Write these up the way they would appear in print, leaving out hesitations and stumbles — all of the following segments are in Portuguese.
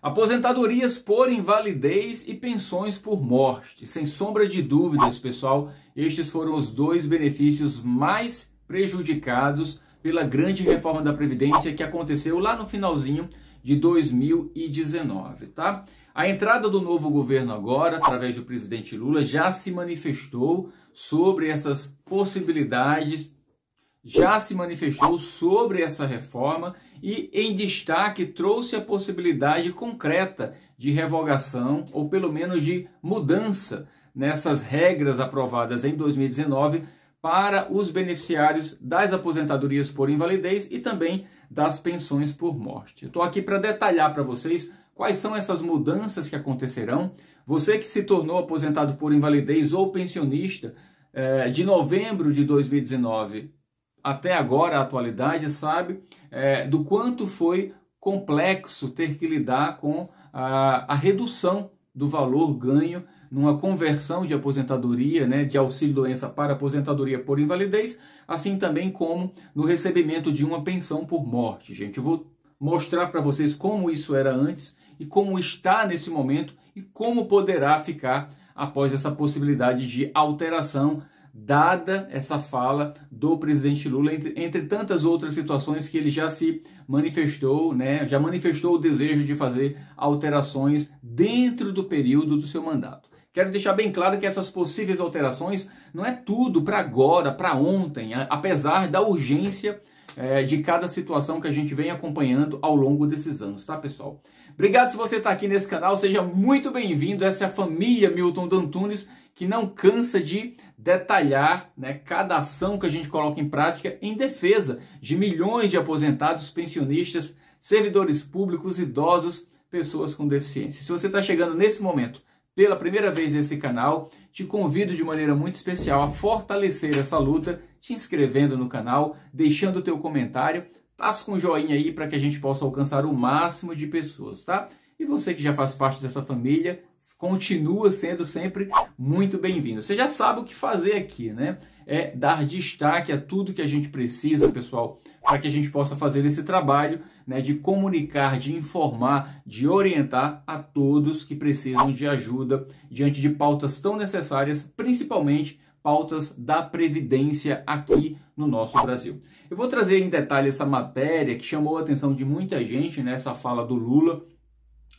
Aposentadorias por invalidez e pensões por morte. Sem sombra de dúvidas, pessoal, estes foram os dois benefícios mais prejudicados pela grande reforma da Previdência que aconteceu lá no finalzinho de 2019, tá? A entrada do novo governo agora, através do presidente Lula, já se manifestou sobre essas possibilidades, já se manifestou sobre essa reforma e, em destaque, trouxe a possibilidade concreta de revogação ou pelo menos de mudança nessas regras aprovadas em 2019 para os beneficiários das aposentadorias por invalidez e também das pensões por morte. Eu estou aqui para detalhar para vocês quais são essas mudanças que acontecerão. Você que se tornou aposentado por invalidez ou pensionista de novembro de 2019 até agora, a atualidade, sabe do quanto foi complexo ter que lidar com a redução do valor ganho numa conversão de aposentadoria, de auxílio-doença para aposentadoria por invalidez, assim também como no recebimento de uma pensão por morte. Gente, eu vou mostrar para vocês como isso era antes e como está nesse momento e como poderá ficar após essa possibilidade de alteração, dada essa fala do presidente Lula, entre tantas outras situações que ele já se manifestou, já manifestou o desejo de fazer alterações dentro do período do seu mandato. Quero deixar bem claro que essas possíveis alterações não é tudo para agora, para ontem, apesar da urgência de cada situação que a gente vem acompanhando ao longo desses anos, tá, pessoal? Obrigado se você está aqui nesse canal, seja muito bem-vindo. Essa é a família Milton D'Antunes, que não cansa de detalhar cada ação que a gente coloca em prática em defesa de milhões de aposentados, pensionistas, servidores públicos, idosos, pessoas com deficiência. Se você está chegando nesse momento pela primeira vez nesse canal, te convido de maneira muito especial a fortalecer essa luta, te inscrevendo no canal, deixando o teu comentário, taça com joinha aí para que a gente possa alcançar o máximo de pessoas, tá? E você que já faz parte dessa família, continua sendo sempre muito bem-vindo. Você já sabe o que fazer aqui, É dar destaque a tudo que a gente precisa, pessoal, para que a gente possa fazer esse trabalho, de comunicar, de informar, de orientar a todos que precisam de ajuda diante de pautas tão necessárias, principalmente pautas da Previdência aqui no nosso Brasil. Eu vou trazer em detalhe essa matéria que chamou a atenção de muita gente, nessa fala do Lula,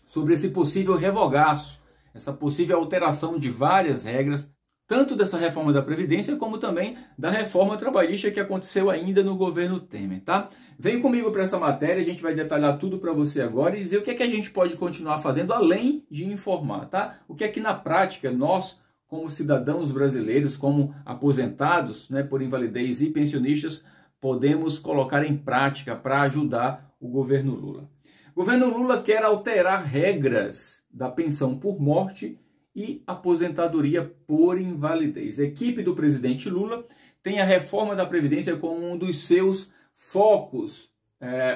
sobre esse possível revogaço, essa possível alteração de várias regras, tanto dessa reforma da Previdência, como também da reforma trabalhista que aconteceu ainda no governo Temer, tá? Vem comigo para essa matéria, a gente vai detalhar tudo para você agora e dizer o que é que a gente pode continuar fazendo além de informar, tá? O que é que na prática nós, como cidadãos brasileiros, como aposentados, por invalidez e pensionistas, podemos colocar em prática para ajudar o governo Lula. O governo Lula quer alterar regras da pensão por morte e aposentadoria por invalidez. A equipe do presidente Lula tem a reforma da Previdência como um dos seus focos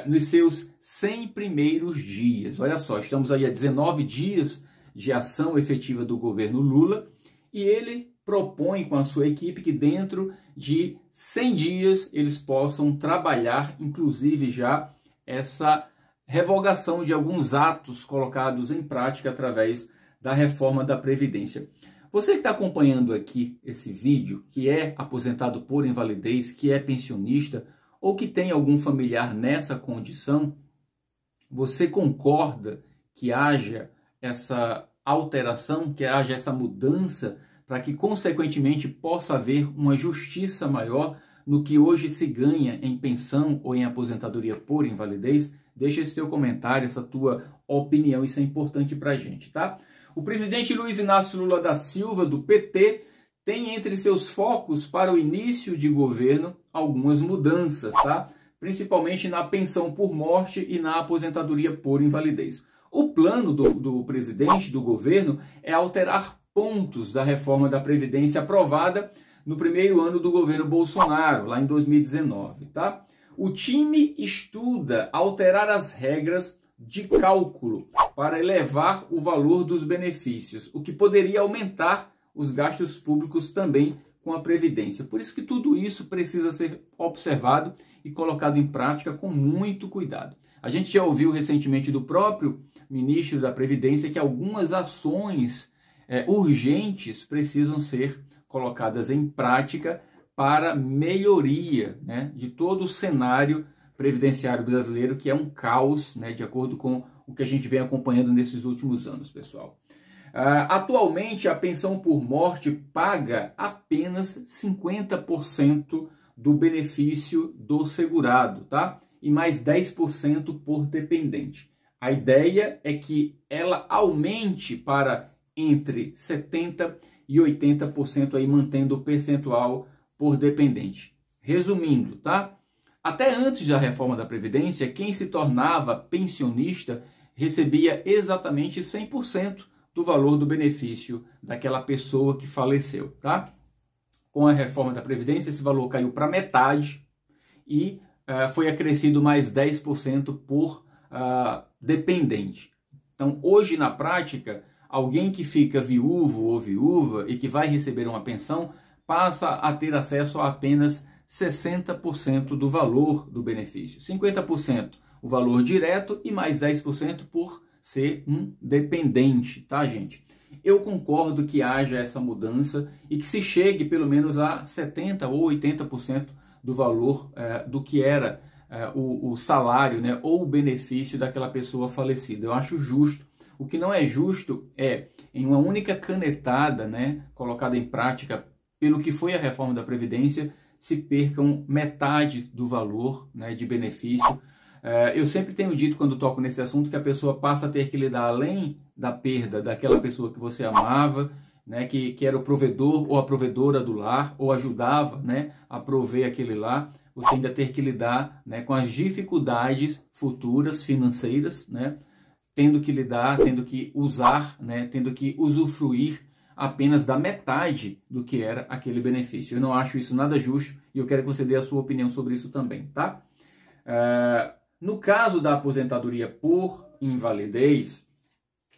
nos seus 100 primeiros dias. Olha só, estamos aí a 19 dias de ação efetiva do governo Lula e ele propõe com a sua equipe que dentro de 100 dias eles possam trabalhar, inclusive já essa revogação de alguns atos colocados em prática através da reforma da Previdência. Você que está acompanhando aqui esse vídeo, que é aposentado por invalidez, que é pensionista ou que tem algum familiar nessa condição, você concorda que haja essa alteração, que haja essa mudança para que, consequentemente, possa haver uma justiça maior no que hoje se ganha em pensão ou em aposentadoria por invalidez? Deixa esse teu comentário, essa tua opinião, isso é importante para a gente, tá? O presidente Luiz Inácio Lula da Silva, do PT, tem entre seus focos para o início de governo algumas mudanças, tá? Principalmente na pensão por morte e na aposentadoria por invalidez. O plano do presidente, do governo, é alterar pontos da reforma da Previdência aprovada no primeiro ano do governo Bolsonaro, lá em 2019, tá? O time estuda alterar as regras de cálculo para elevar o valor dos benefícios, o que poderia aumentar os gastos públicos também com a Previdência. Por isso que tudo isso precisa ser observado e colocado em prática com muito cuidado. A gente já ouviu recentemente do próprio ministro da Previdência que algumas ações urgentes precisam ser colocadas em prática para melhoria, né, de todo o cenário previdenciário brasileiro, que é um caos, né, de acordo com o que a gente vem acompanhando nesses últimos anos, pessoal. Atualmente, a pensão por morte paga apenas 50% do benefício do segurado, tá? E mais 10% por dependente. A ideia é que ela aumente para entre 70% e 80%, aí mantendo o percentual por dependente. Resumindo, tá? Até antes da reforma da Previdência, quem se tornava pensionista recebia exatamente 100% do valor do benefício daquela pessoa que faleceu, tá? Com a reforma da Previdência, esse valor caiu para metade e foi acrescido mais 10% por dependente. Então, hoje, na prática, alguém que fica viúvo ou viúva e que vai receber uma pensão passa a ter acesso a apenas 60% do valor do benefício. 50% o valor direto e mais 10% por ser um dependente, tá, gente? Eu concordo que haja essa mudança e que se chegue pelo menos a 70% ou 80% do valor do que era o salário, né, ou o benefício daquela pessoa falecida. Eu acho justo. O que não é justo é, em uma única canetada, né, colocada em prática pelo que foi a reforma da Previdência, se percam metade do valor, né, de benefício. Eu sempre tenho dito, quando toco nesse assunto, que a pessoa passa a ter que lidar, além da perda daquela pessoa que você amava, né, que era o provedor ou a provedora do lar, ou ajudava, né, a prover aquele lar, você ainda ter que lidar, né, com as dificuldades futuras financeiras, né, tendo que lidar, tendo que usar, né, tendo que usufruir apenas da metade do que era aquele benefício. Eu não acho isso nada justo e eu quero que você dê a sua opinião sobre isso também, tá? No caso da aposentadoria por invalidez,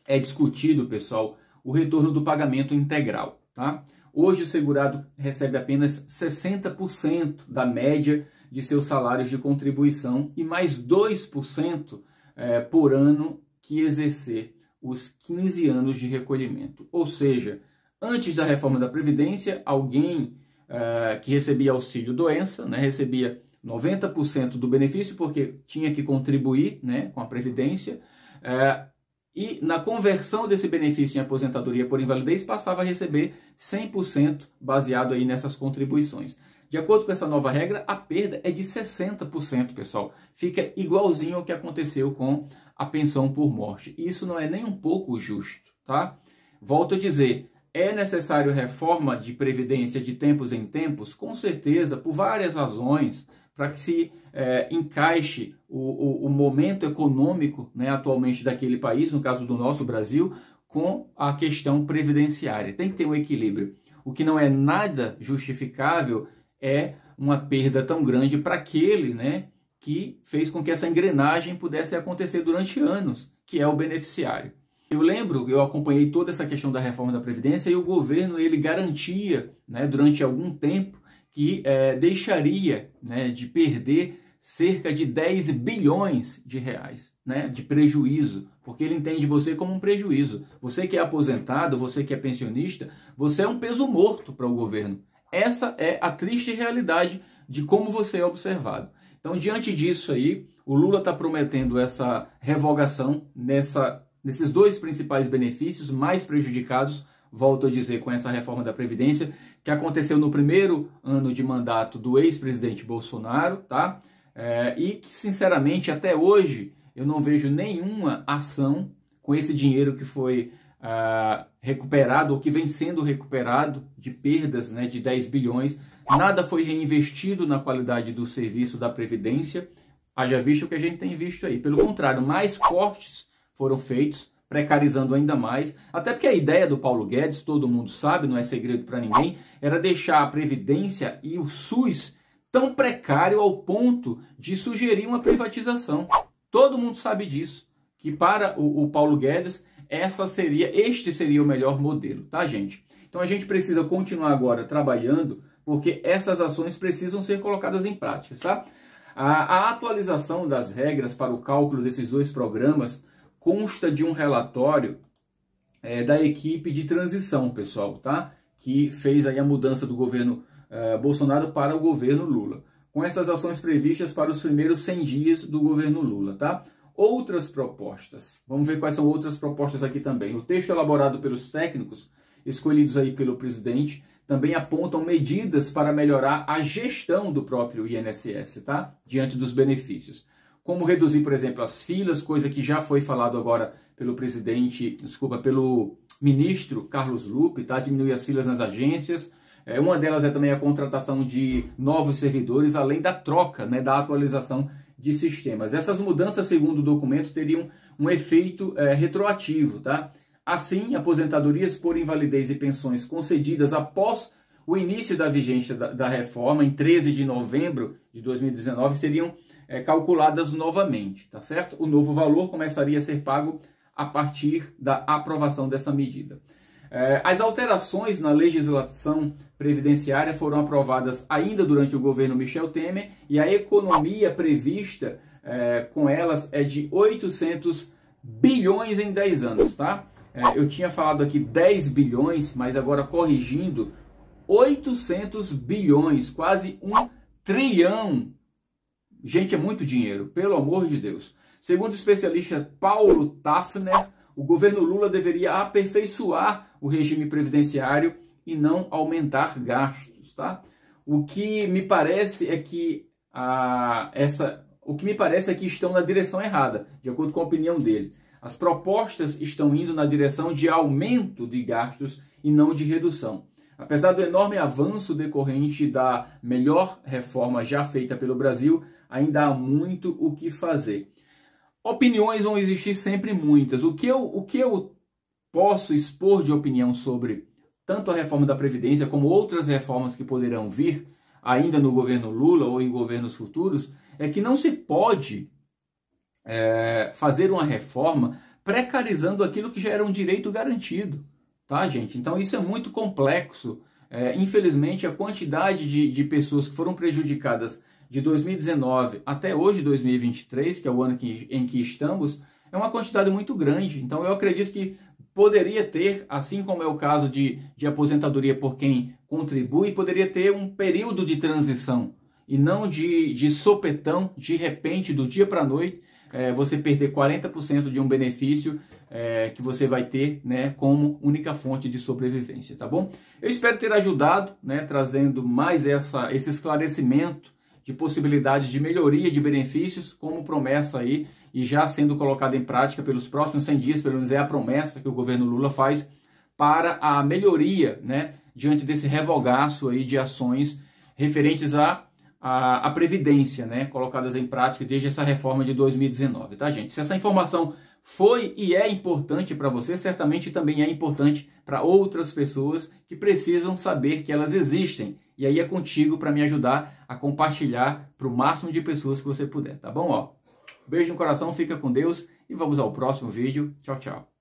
é discutido, pessoal, o retorno do pagamento integral, tá? Hoje o segurado recebe apenas 60% da média de seus salários de contribuição e mais 2% por ano que exercer os 15 anos de recolhimento. Ou seja, antes da reforma da Previdência, alguém que recebia auxílio-doença, né, recebia 90% do benefício porque tinha que contribuir, né, com a Previdência, e na conversão desse benefício em aposentadoria por invalidez passava a receber 100% baseado aí nessas contribuições. De acordo com essa nova regra, a perda é de 60%, pessoal. Fica igualzinho ao que aconteceu com a pensão por morte. Isso não é nem um pouco justo, tá? Volto a dizer, é necessário reforma de previdência de tempos em tempos? Com certeza, por várias razões, para que se encaixe o momento econômico, né, atualmente daquele país, no caso do nosso Brasil, com a questão previdenciária. Tem que ter um equilíbrio. O que não é nada justificável é uma perda tão grande para aquele, né, que fez com que essa engrenagem pudesse acontecer durante anos, que é o beneficiário. Eu acompanhei toda essa questão da reforma da Previdência e o governo ele garantia, né, durante algum tempo que deixaria, né, de perder cerca de 10 bilhões de reais, né, de prejuízo, porque ele entende você como um prejuízo. Você que é aposentado, você que é pensionista, você é um peso morto para o governo. Essa é a triste realidade de como você é observado. Então, diante disso aí, o Lula está prometendo essa revogação nesses dois principais benefícios mais prejudicados, volto a dizer, com essa reforma da Previdência, que aconteceu no primeiro ano de mandato do ex-presidente Bolsonaro, tá? E que, sinceramente, até hoje, eu não vejo nenhuma ação com esse dinheiro que foi recuperado, ou que vem sendo recuperado de perdas, né, de 10 bilhões. Nada foi reinvestido na qualidade do serviço da Previdência, haja visto o que a gente tem visto aí. Pelo contrário, mais cortes foram feitos, precarizando ainda mais, até porque a ideia do Paulo Guedes, todo mundo sabe, não é segredo para ninguém, era deixar a Previdência e o SUS tão precário ao ponto de sugerir uma privatização. Todo mundo sabe disso, que para o Paulo Guedes este seria o melhor modelo, tá, gente? Então a gente precisa continuar agora trabalhando, porque essas ações precisam ser colocadas em prática, tá? A atualização das regras para o cálculo desses dois programas consta de um relatório da equipe de transição, pessoal, tá? Que fez aí a mudança do governo Bolsonaro para o governo Lula, com essas ações previstas para os primeiros 100 dias do governo Lula, tá? Outras propostas, vamos ver quais são outras propostas aqui também. O texto elaborado pelos técnicos, escolhidos aí pelo presidente, também apontam medidas para melhorar a gestão do próprio INSS, tá? Diante dos benefícios. Como reduzir, por exemplo, as filas, coisa que já foi falado agora pelo ministro Carlos Lupe, tá? Diminuir as filas nas agências. Uma delas é também a contratação de novos servidores, além da troca, né, da atualização de sistemas. Essas mudanças, segundo o documento, teriam um efeito retroativo, tá? Assim, aposentadorias por invalidez e pensões concedidas após o início da vigência da reforma, em 13 de novembro de 2019, seriam calculadas novamente, tá certo? O novo valor começaria a ser pago a partir da aprovação dessa medida. As alterações na legislação previdenciária foram aprovadas ainda durante o governo Michel Temer e a economia prevista com elas é de 800 bilhões em 10 anos, tá? Eu tinha falado aqui 10 bilhões, mas agora corrigindo, 800 bilhões, quase 1 trilhão. Gente, é muito dinheiro, pelo amor de Deus. Segundo o especialista Paulo Tafner, o governo Lula deveria aperfeiçoar o regime previdenciário e não aumentar gastos, tá? O que me parece é que estão na direção errada, de acordo com a opinião dele. As propostas estão indo na direção de aumento de gastos e não de redução. Apesar do enorme avanço decorrente da melhor reforma já feita pelo Brasil, ainda há muito o que fazer. Opiniões vão existir sempre muitas. O que eu posso expor de opinião sobre tanto a reforma da Previdência como outras reformas que poderão vir ainda no governo Lula ou em governos futuros, é que não se pode fazer uma reforma precarizando aquilo que já era um direito garantido, tá, gente? Então isso é muito complexo. Infelizmente, a quantidade de pessoas que foram prejudicadas de 2019 até hoje, 2023, que é o ano em que estamos, é uma quantidade muito grande. Então eu acredito que poderia ter, assim como é o caso de aposentadoria por quem contribui, poderia ter um período de transição e não de sopetão, de repente, do dia para a noite, você perder 40% de um benefício que você vai ter, né, como única fonte de sobrevivência, tá bom? Eu espero ter ajudado, né, trazendo mais esse esclarecimento de possibilidades de melhoria de benefícios, como promessa aí, e já sendo colocada em prática pelos próximos 100 dias, pelo menos é a promessa que o governo Lula faz para a melhoria, né, diante desse revogaço aí de ações referentes à Previdência, né, colocadas em prática desde essa reforma de 2019, tá, gente? Se essa informação foi e é importante para você, certamente também é importante para outras pessoas que precisam saber que elas existem. E aí é contigo para me ajudar a compartilhar para o máximo de pessoas que você puder, tá bom? Beijo no coração, fica com Deus e vamos ao próximo vídeo. Tchau, tchau.